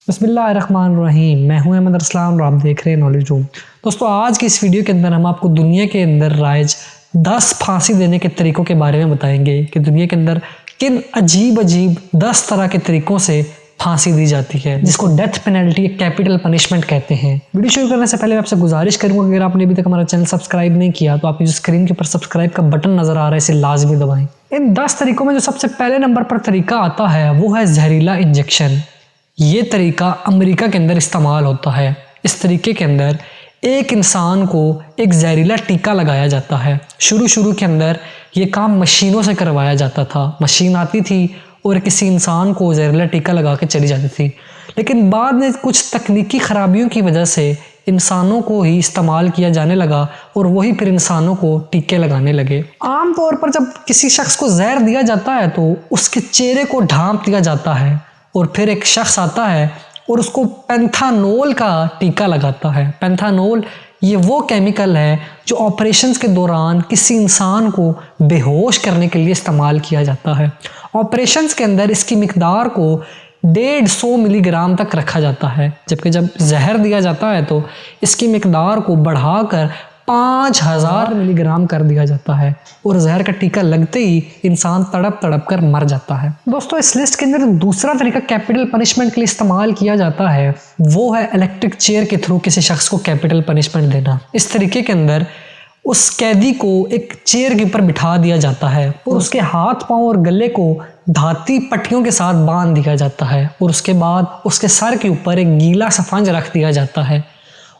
बिस्मिल्लाहिर्रहमानिर्रहीम। मैं हूं अहमद अरसलान और आप देख रहे हैं नॉलेज रूम। दोस्तों, आज की इस वीडियो के अंदर हम आपको दुनिया के अंदर राइज 10 फांसी देने के तरीकों के बारे में बताएंगे कि दुनिया के अंदर किन अजीब 10 तरह के तरीकों से फांसी दी जाती है, जिसको डेथ पेनल्टी या कैपिटल पनिशमेंट कहते हैं। वीडियो शुरू करने से पहले मैं आपसे गुजारिश करूंगा, अगर आपने अभी तक हमारा चैनल सब्सक्राइब नहीं किया तो आपकी जो स्क्रीन के ऊपर सब्सक्राइब का बटन नजर आ रहा है, इसे लाजमी दबाएं। इन 10 तरीकों में जो सबसे पहले नंबर पर तरीका आता है वो है जहरीला इंजेक्शन। ये तरीका अमेरिका के अंदर इस्तेमाल होता है। इस तरीके के अंदर एक इंसान को एक जहरीला टीका लगाया जाता है। शुरू के अंदर ये काम मशीनों से करवाया जाता था। मशीन आती थी और किसी इंसान को जहरीला टीका लगा के चली जाती थी, लेकिन बाद में कुछ तकनीकी खराबियों की वजह से इंसानों को ही इस्तेमाल किया जाने लगा और वही फिर इंसानों को टीके लगाने लगे। आम तौर पर जब किसी शख्स को जहर दिया जाता है तो उसके चेहरे को ढांप दिया जाता है और फिर एक शख्स आता है और उसको पेंथानोल का टीका लगाता है। पेंथानोल ये वो केमिकल है जो ऑपरेशंस के दौरान किसी इंसान को बेहोश करने के लिए इस्तेमाल किया जाता है। ऑपरेशंस के अंदर इसकी मिकदार को 150 मिलीग्राम तक रखा जाता है, जबकि जब जहर दिया जाता है तो इसकी मिकदार को बढ़ाकर 5000 मिलीग्राम कर दिया जाता है और जहर का टीका लगते ही इंसान तड़प कर मर जाता है। दोस्तों, इस लिस्ट के अंदर दूसरा तरीका कैपिटल पनिशमेंट के लिए इस्तेमाल किया जाता है वो है इलेक्ट्रिक चेयर के थ्रू किसी शख्स को कैपिटल पनिशमेंट देना। इस तरीके के अंदर उस कैदी को एक चेयर के ऊपर बिठा दिया जाता है और उसके हाथ पांव और गले को धाती पट्टियों के साथ बांध दिया जाता है और उसके बाद उसके सर के ऊपर एक गीला सफंज रख दिया जाता है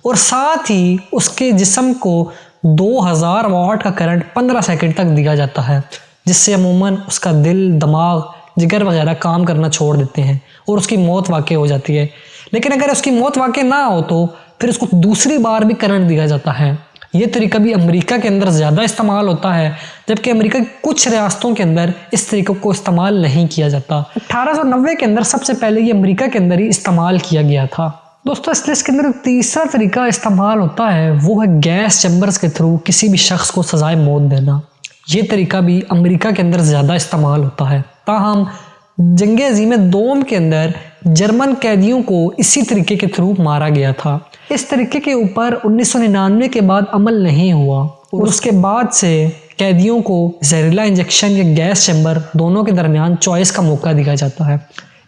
और साथ ही उसके जिस्म को 2000 वाट का करंट 15 सेकंड तक दिया जाता है, जिससे अमूमन उसका दिल, दिमाग, जिगर वगैरह काम करना छोड़ देते हैं और उसकी मौत वाक़ई हो जाती है। लेकिन अगर उसकी मौत वाक़ई ना हो तो फिर उसको दूसरी बार भी करंट दिया जाता है। ये तरीका भी अमेरिका के अंदर ज़्यादा इस्तेमाल होता है, जबकि अमेरिका की कुछ रियासतों के अंदर इस तरीके को इस्तेमाल नहीं किया जाता। 1890 के अंदर सबसे पहले ये अमेरिका के अंदर ही इस्तेमाल किया गया था। दोस्तों, इस लिस्ट के अंदर तीसरा तरीका इस्तेमाल होता है वो है गैस चैम्बर्स के थ्रू किसी भी शख्स को सजाए मौत देना। ये तरीका भी अमेरिका के अंदर ज़्यादा इस्तेमाल होता है। ताहम जंग अज़ीम दोम के अंदर जर्मन कैदियों को इसी तरीके के थ्रू मारा गया था। इस तरीके के ऊपर 1999 के बाद अमल नहीं हुआ और उसके बाद से कैदियों को जहरीला इंजेक्शन या गैस चैम्बर दोनों के दरमियान चॉइस का मौका दिया जाता है।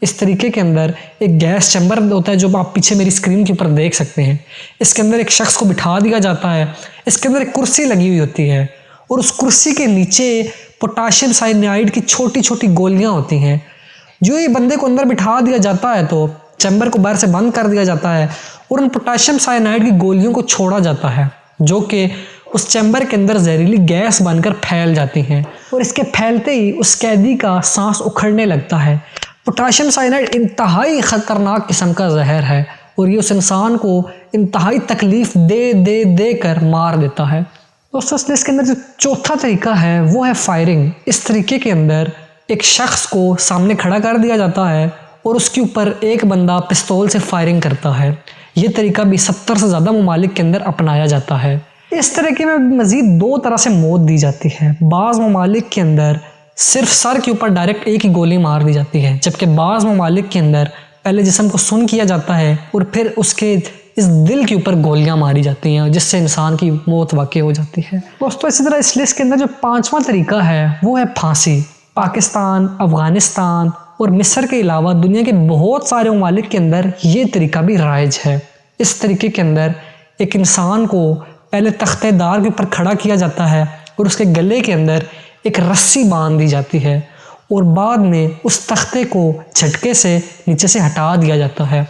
इस तरीके के अंदर एक गैस चैम्बर होता है जो आप पीछे मेरी स्क्रीन के ऊपर देख सकते हैं। इसके अंदर एक शख्स को बिठा दिया जाता है। इसके अंदर एक कुर्सी लगी हुई होती है और उस कुर्सी के नीचे पोटाशियम साइनाइड की छोटी छोटी गोलियां होती हैं। जो ये बंदे को अंदर बिठा दिया जाता है तो चैम्बर को बाहर से बंद कर दिया जाता है और उन पोटाशियम साइनाइड की गोलियों को छोड़ा जाता है, जो कि उस चैम्बर के अंदर जहरीली गैस बनकर फैल जाती हैं और इसके फैलते ही उस कैदी का सांस उखड़ने लगता है। पोटाशियम साइनाइड इंतहाई ख़तरनाक किस्म का जहर है और ये उस इंसान को इंतहाई तकलीफ दे कर मार देता है। दोस्तों, इसके अंदर जो चौथा तरीका है वो है फायरिंग। इस तरीके के अंदर एक शख्स को सामने खड़ा कर दिया जाता है और उसके ऊपर एक बंदा पिस्तौल से फायरिंग करता है। ये तरीका भी 70 से ज़्यादा ममालिक के अंदर अपनाया जाता है। इस तरीके में मज़ीद 2 तरह से मौत दी जाती है। बाज़ ममालिक के अंदर सिर्फ सर के ऊपर डायरेक्ट एक ही गोली मार दी जाती है, जबकि बाज़ ममालिक के अंदर पहले जिस्म को सुन किया जाता है और फिर उसके इस दिल के ऊपर गोलियां मारी जाती हैं, जिससे इंसान की मौत वाक़ई हो जाती है। दोस्तों, इसी तरह इस लिस्ट के अंदर जो 5वां तरीका है वो है फांसी। पाकिस्तान, अफ़गानिस्तान और मिस्र के अलावा दुनिया के बहुत सारे ममालिक के अंदर ये तरीका भी राइज है। इस तरीके के अंदर एक इंसान को पहले तख्तेदार के ऊपर खड़ा किया जाता है और उसके गले के अंदर एक रस्सी बांध दी जाती है और बाद में उस तख्ते को झटके से नीचे से हटा दिया जाता है,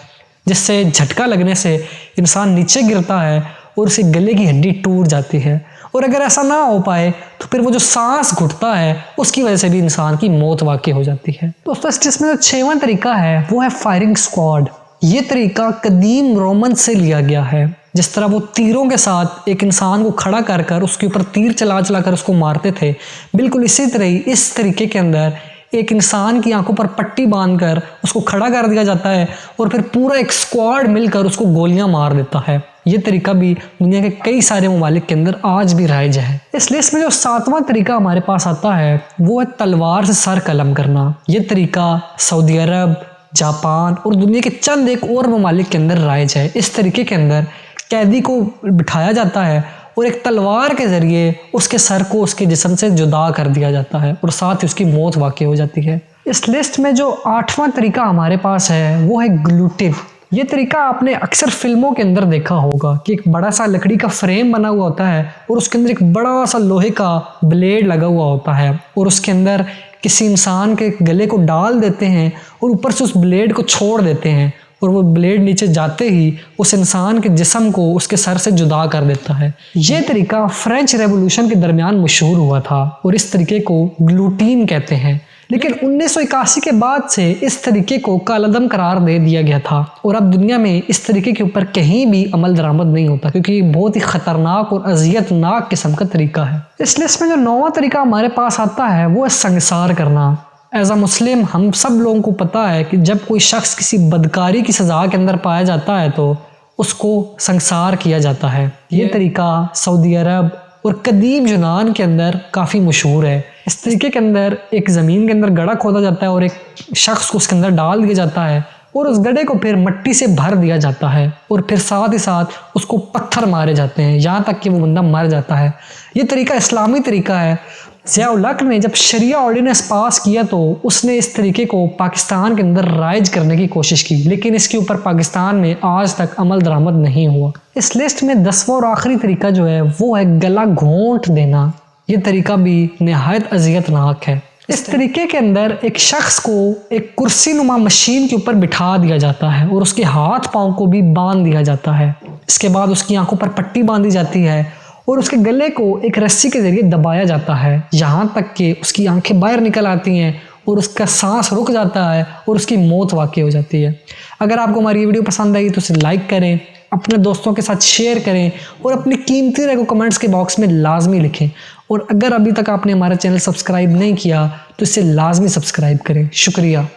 जिससे झटका लगने से इंसान नीचे गिरता है और उसके गले की हड्डी टूट जाती है। और अगर ऐसा ना हो पाए तो फिर वो जो सांस घुटता है उसकी वजह से भी इंसान की मौत वाक़ई हो जाती है। दोस्तों, इसमें जो 6वां तरीका है वो है फायरिंग स्क्वाड। ये तरीका कदीम रोमन से लिया गया है। जिस तरह वो तीरों के साथ एक इंसान को खड़ा कर उसके ऊपर तीर चला कर उसको मारते थे, बिल्कुल इसी तरह ही इस तरीके के अंदर एक इंसान की आंखों पर पट्टी बांधकर उसको खड़ा कर दिया जाता है और फिर पूरा एक स्क्वाड मिलकर उसको गोलियां मार देता है। ये तरीका भी दुनिया के कई सारे ममालिक के अंदर आज भी राइज है। इस लिस्ट में जो 7वां तरीका हमारे पास आता है वो है तलवार से सर कलम करना। ये तरीका सऊदी अरब, जापान और दुनिया के चंद एक और ममालिक के अंदर राइज है। इस तरीके के अंदर कैदी को बिठाया जाता है और एक तलवार के ज़रिए उसके सर को उसके जिस्म से जुदा कर दिया जाता है और साथ ही उसकी मौत वाक़ई हो जाती है। इस लिस्ट में जो 8वां तरीका हमारे पास है वो है ग्लूटिव। ये तरीका आपने अक्सर फिल्मों के अंदर देखा होगा कि एक बड़ा सा लकड़ी का फ्रेम बना हुआ होता है और उसके अंदर एक बड़ा सा लोहे का ब्लेड लगा हुआ होता है और उसके अंदर किसी इंसान के गले को डाल देते हैं और ऊपर से उस ब्लेड को छोड़ देते हैं और वो ब्लेड नीचे जाते ही उस इंसान के जिस्म को उसके सर से जुदा कर देता है। ये तरीका फ्रेंच रेवोल्यूशन के दरमियान मशहूर हुआ था और इस तरीके को ग्लूटीन कहते हैं। लेकिन 1981 के बाद से इस तरीके को कालअदम करार दे दिया गया था और अब दुनिया में इस तरीके के ऊपर कहीं भी अमल दरामद नहीं होता क्योंकि ये बहुत ही ख़तरनाक और अजियतनाक किस्म का तरीका है। इस लिस्ट में जो 9वां तरीका हमारे पास आता है वो है संसार करना। एज अ मुस्लिम हम सब लोगों को पता है कि जब कोई शख्स किसी बदकारी की सज़ा के अंदर पाया जाता है तो उसको संसार किया जाता है। ये तरीका सऊदी अरब और कदीम यूनान के अंदर काफ़ी मशहूर है। इस तरीके के अंदर एक ज़मीन के अंदर गड्ढा खोदा जाता है और एक शख्स को उसके अंदर डाल दिया जाता है और उस गड्ढे को फिर मिट्टी से भर दिया जाता है और फिर साथ ही साथ उसको पत्थर मारे जाते हैं यहाँ तक कि वो बंदा मर जाता है। ये तरीका इस्लामी तरीका है। ज़िया-उल हक ने जब शरिया ऑर्डिनेंस पास किया तो उसने इस तरीके को पाकिस्तान के अंदर राइज करने की कोशिश की, लेकिन इसके ऊपर पाकिस्तान में आज तक अमल दरामद नहीं हुआ। इस लिस्ट में 10वां और आखिरी तरीका जो है वो है गला घोंट देना। ये तरीका भी नहायत अजियतनाक है। इस तरीके के अंदर एक शख्स को एक कुर्सी नुमा मशीन के ऊपर बिठा दिया जाता है और उसके हाथ पाँव को भी बांध दिया जाता है। इसके बाद उसकी आंखों पर पट्टी बांधी जाती है और उसके गले को एक रस्सी के जरिए दबाया जाता है यहाँ तक कि उसकी आंखें बाहर निकल आती हैं और उसका सांस रुक जाता है और उसकी मौत वाक़ई हो जाती है। अगर आपको हमारी ये वीडियो पसंद आई तो इसे लाइक करें, अपने दोस्तों के साथ शेयर करें और अपनी कीमती राय को कमेंट्स के बॉक्स में लाजमी लिखें। और अगर अभी तक आपने हमारा चैनल सब्सक्राइब नहीं किया तो इसे लाजमी सब्सक्राइब करें। शुक्रिया।